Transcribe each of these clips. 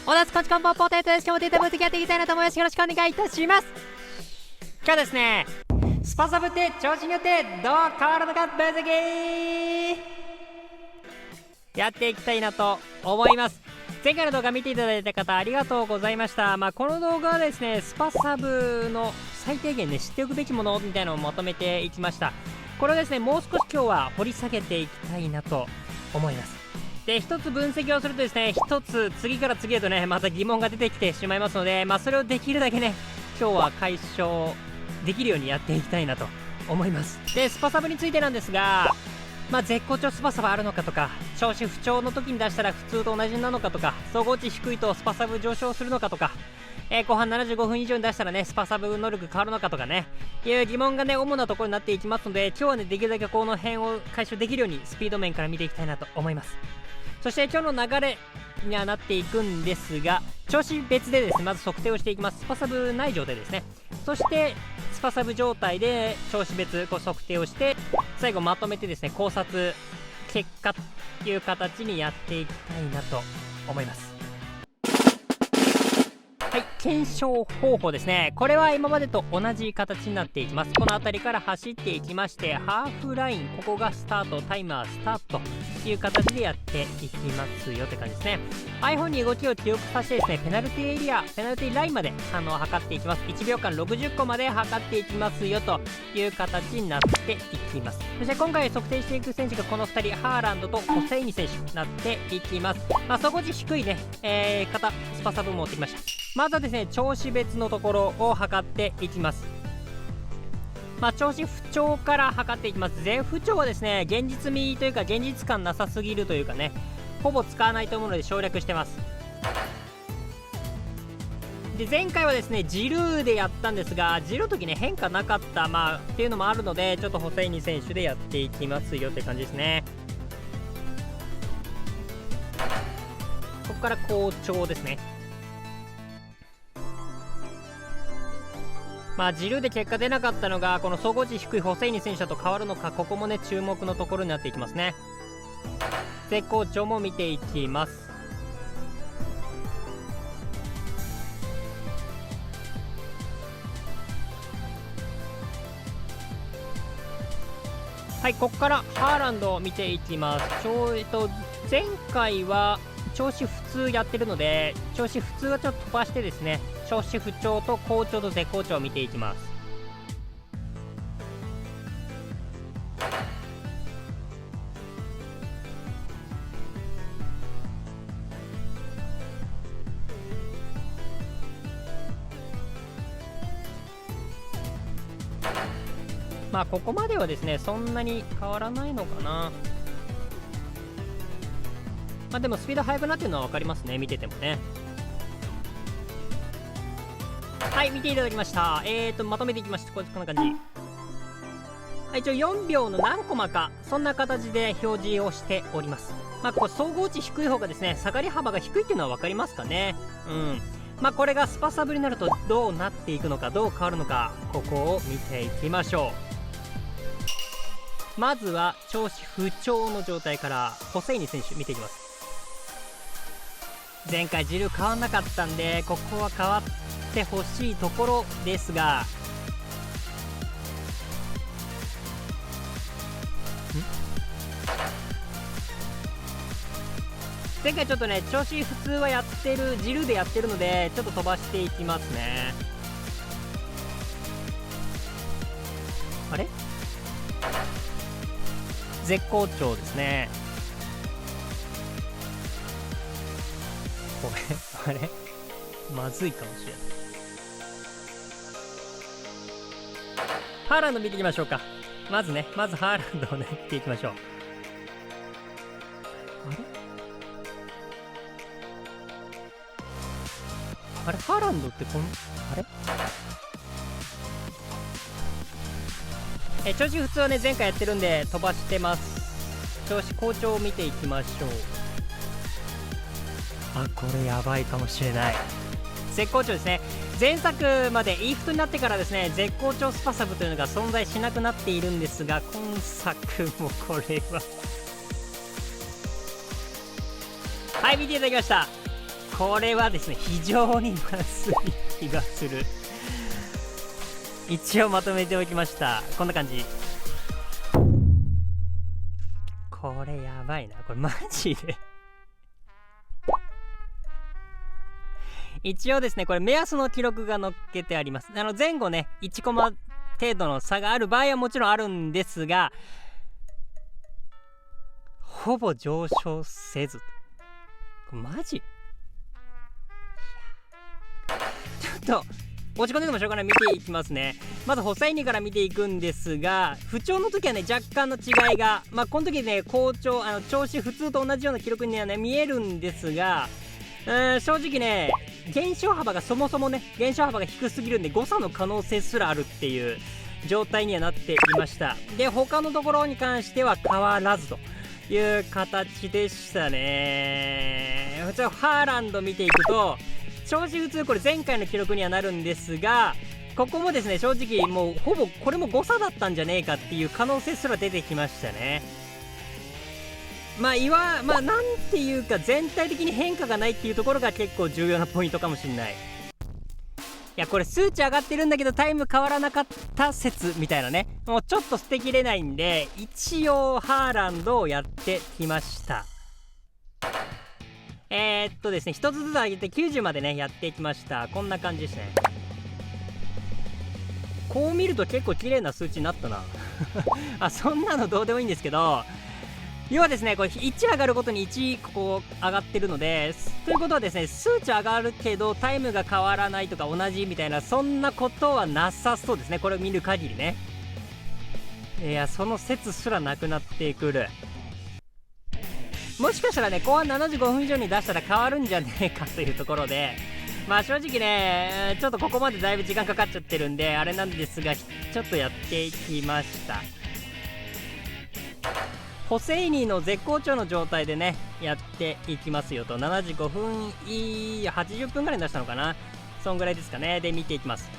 おだすこんちこんぽんポテトです。今日もデータ分析やっていきたいなと思います。よろしくお願いいたします。今日はですね、スパサブって調子によってどう変わるのか分析やっていきたいなと思います。前回の動画見ていただいた方ありがとうございました。この動画はですね、スパサブの最低限ね知っておくべきものみたいなのをまとめていきました。これをですね、もう少し今日は掘り下げていきたいなと思います。で、一つ分析をするとですね、一つ次から次へとねまた疑問が出てきてしまいますので、それをできるだけね今日は解消できるようにやっていきたいなと思います。で、スパサブについてなんですが、絶好調スパサブあるのかとか、調子不調の時に出したら普通と同じなのかとか、総合値低いとスパサブ上昇するのかとか、後半75分以上に出したらねスパサブ能力変わるのかとかね、いう疑問がね主なところになっていきますので、今日はねできるだけこの辺を解消できるようにスピード面から見ていきたいなと思います。そして今日の流れにはなっていくんですが、調子別でですねまず測定をしていきます。スパサブない状態ですね。そしてスパサブ状態で調子別測定をして、最後まとめてですね考察結果という形にやっていきたいなと思います。はい、検証方法ですね。これは今までと同じ形になっていきます。この辺りから走っていきまして、ハーフライン、ここがスタート、タイマースタートという形でやっていきますよって感じですね。iPhone に動きを記憶させてですね、ペナルティエリア、ペナルティラインまで測っていきます。1秒間60個まで測っていきますよという形になっていきます。そして今回測定していく選手がこの2人、ハーランドとホセイニ選手になっていきます。底値低いね、方、スパサブ持ってきました。まずはですね、調子別のところを測っていきます。調子不調から測っていきます。絶不調はですね、現実味というか現実感なさすぎるというかね、ほぼ使わないと思うので省略してます。で、前回はですねジルーでやったんですが、ジルーの時ね変化なかったっていうのもあるので、ちょっとホセイニ選手でやっていきますよって感じですね。ここから好調ですね。ジルーで結果出なかったのがこの総合値低いホセイニ選手だと変わるのか、ここもね注目のところになっていきますね。絶好調も見ていきます。はい、ここからハーランドを見ていきます。前回は調子普通やってるので、調子普通はちょっと飛ばしてですね、調子不調と好調と絶好調を見ていきます。ここまではですねそんなに変わらないのかな。でもスピード速くなってるのは分かりますね、見ててもね。はい、見ていただきました。まとめていきました。こんな感じ。一応4秒の何コマか、そんな形で表示をしております。これ総合値低い方がですね下がり幅が低いっていうのは分かりますかね。これがスパサブになるとどうなっていくのか、どう変わるのか、ここを見ていきましょう。まずは調子不調の状態からホセイニ選手見ていきます。前回ジル変わんなかったんで、ここは変わってほしいところですが、前回ちょっとね調子普通はやってる、ジルでやってるのでちょっと飛ばしていきますね。あれ、絶好調ですね。これあれまずいかもしれない。ハーランド見ていきましょうか。まずハーランドをね見ていきましょう。あれハーランドって調子普通はね前回やってるんで飛ばしてます。調子好調を見ていきましょう。これやばいかもしれない。絶好調ですね。前作までイーフトになってからですね絶好調スパサブというのが存在しなくなっているんですが、今作もこれははい、見ていただきました。これはですね非常にまずい気がする。一応まとめておきました。こんな感じ。これやばいな、これマジで一応ですねこれ目安の記録が載っけてあります。前後ね1コマ程度の差がある場合はもちろんあるんですが、ほぼ上昇せず。これマジちょっと落ち込んでてもしょうがない。見ていきますね。まずホセイニから見ていくんですが、不調の時はね若干の違いが、この時ね好調調子普通と同じような記録にはね見えるんですが、正直ね減少幅がそもそもね減少幅が低すぎるんで誤差の可能性すらあるっていう状態にはなっていました。で他のところに関しては変わらずという形でしたね。普通ハーランド見ていくと調子普通、これ前回の記録にはなるんですが、ここもですね正直もうほぼこれも誤差だったんじゃねえかっていう可能性すら出てきましたね。なんていうか全体的に変化がないっていうところが結構重要なポイントかもしんない。いやこれ数値上がってるんだけどタイム変わらなかった説みたいなね、もうちょっと捨てきれないんで一応ハーランドをやってきました。ですね一つずつ上げて90までねやっていきました。こんな感じですね。こう見ると結構綺麗な数値になったなそんなのどうでもいいんですけど、要はですねこれ1上がるごとに1ここ上がってるので、ということはですね数値上がるけどタイムが変わらないとか同じみたいなそんなことはなさそうですね、これを見る限りね。いやその説すらなくなってくる。もしかしたらね後半75分以上に出したら変わるんじゃねえかというところで、正直ねちょっとここまでだいぶ時間かかっちゃってるんであれなんですが、ちょっとやっていきました。ホセイニの絶好調の状態でねやっていきますよと。75分80分ぐらいに出したのかな、そんぐらいですかね。で見ていきます。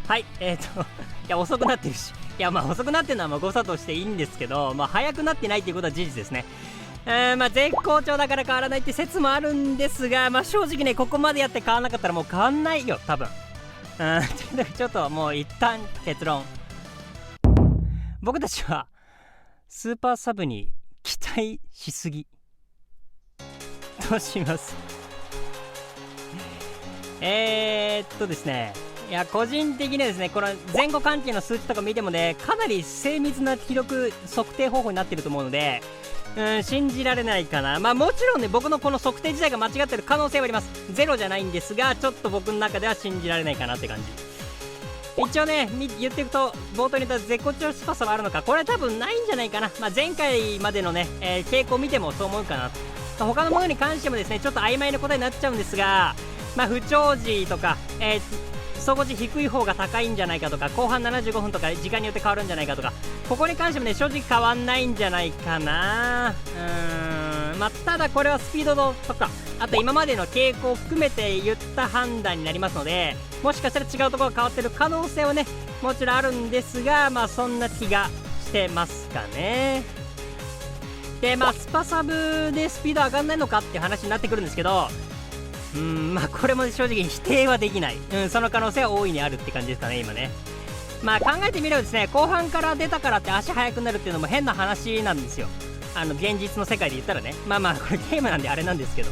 はいいや遅くなってるし、いや遅くなってるのは誤差としていいんですけど、早くなってないっていうことは事実ですね。絶好調だから変わらないって説もあるんですが、正直ねここまでやって変わらなかったらもう変わんないよ多分。ちょっともう一旦結論、僕たちはスーパーサブに期待しすぎとしますですね、いや個人的にはですねこの前後関係の数値とか見てもねかなり精密な記録測定方法になってると思うので、信じられないかな。もちろんね僕のこの測定自体が間違ってる可能性はあります。ゼロじゃないんですが、ちょっと僕の中では信じられないかなって感じ。一応ね言っていくと冒頭に言った絶好調スパサはあるのか、これは多分ないんじゃないかな。前回までのね、傾向を見てもそう思うかな。他のものに関してもですねちょっと曖昧な答えになっちゃうんですが、不調時とか、総合値低い方が高いんじゃないかとか、後半75分とか時間によって変わるんじゃないかとか、ここに関してもね正直変わんないんじゃないかな。ただこれはスピードとかあと今までの傾向を含めて言った判断になりますので、もしかしたら違うところが変わってる可能性はねもちろんあるんですが、そんな気がしてますかね。でスパサブでスピード上がんないのかっていう話になってくるんですけど、これも正直否定はできない、その可能性は大いにあるって感じですかね今ね。考えてみればですね後半から出たからって足速くなるっていうのも変な話なんですよ。現実の世界で言ったらね、これゲームなんであれなんですけど、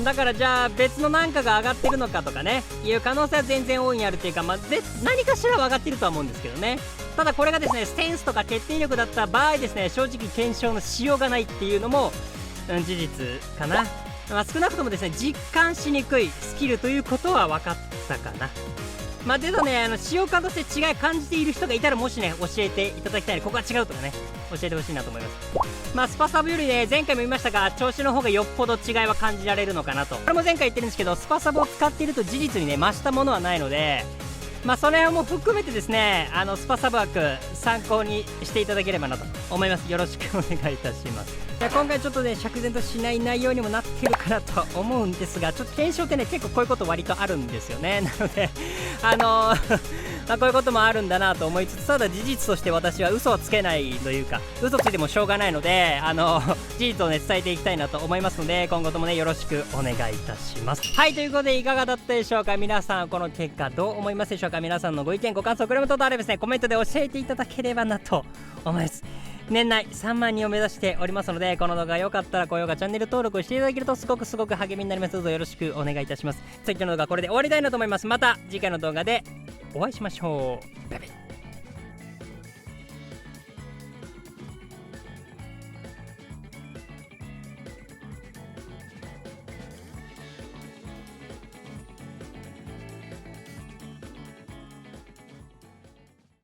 だからじゃあ別の何かが上がってるのかとかねいう可能性は全然大いにあるっていうか、何かしらは上がってるとは思うんですけどね。ただこれがですねセンスとか決定力だった場合ですね正直検証のしようがないっていうのも、事実かな。少なくともですね実感しにくいスキルということは分かったかな。でもね使用感として違い感じている人がいたらもしね教えていただきたいので、ここは違うとかね教えてほしいなと思います。スパサブよりね前回も言いましたが調子の方がよっぽど違いは感じられるのかなと。これも前回言ってるんですけどスパサブを使っていると事実にね増したものはないので、それも含めてですねスパサブ枠参考にしていただければなと思います。よろしくお願いいたします。今回ちょっとね釈然としない内容にもなってるかなと思うんですが、ちょっと検証ってね結構こういうこと割とあるんですよね。なのでこういうこともあるんだなと思いつつ、ただ事実として私は嘘をつけないというか、嘘ついてもしょうがないので、事実をね伝えていきたいなと思いますので、今後ともねよろしくお願いいたします。はい、ということでいかがだったでしょうか。皆さんこの結果どう思いますでしょうか。皆さんのご意見ご感想、これも等々あればですね、コメントで教えていただければなと思います。年内3万人を目指しておりますので、この動画が良かったら高評価、チャンネル登録をしていただけるとすごく励みになります。どうぞよろしくお願いいたします。次の動画はこれで終わりたいなと思います。また次回の動画でお会いしましょう。バイバイ。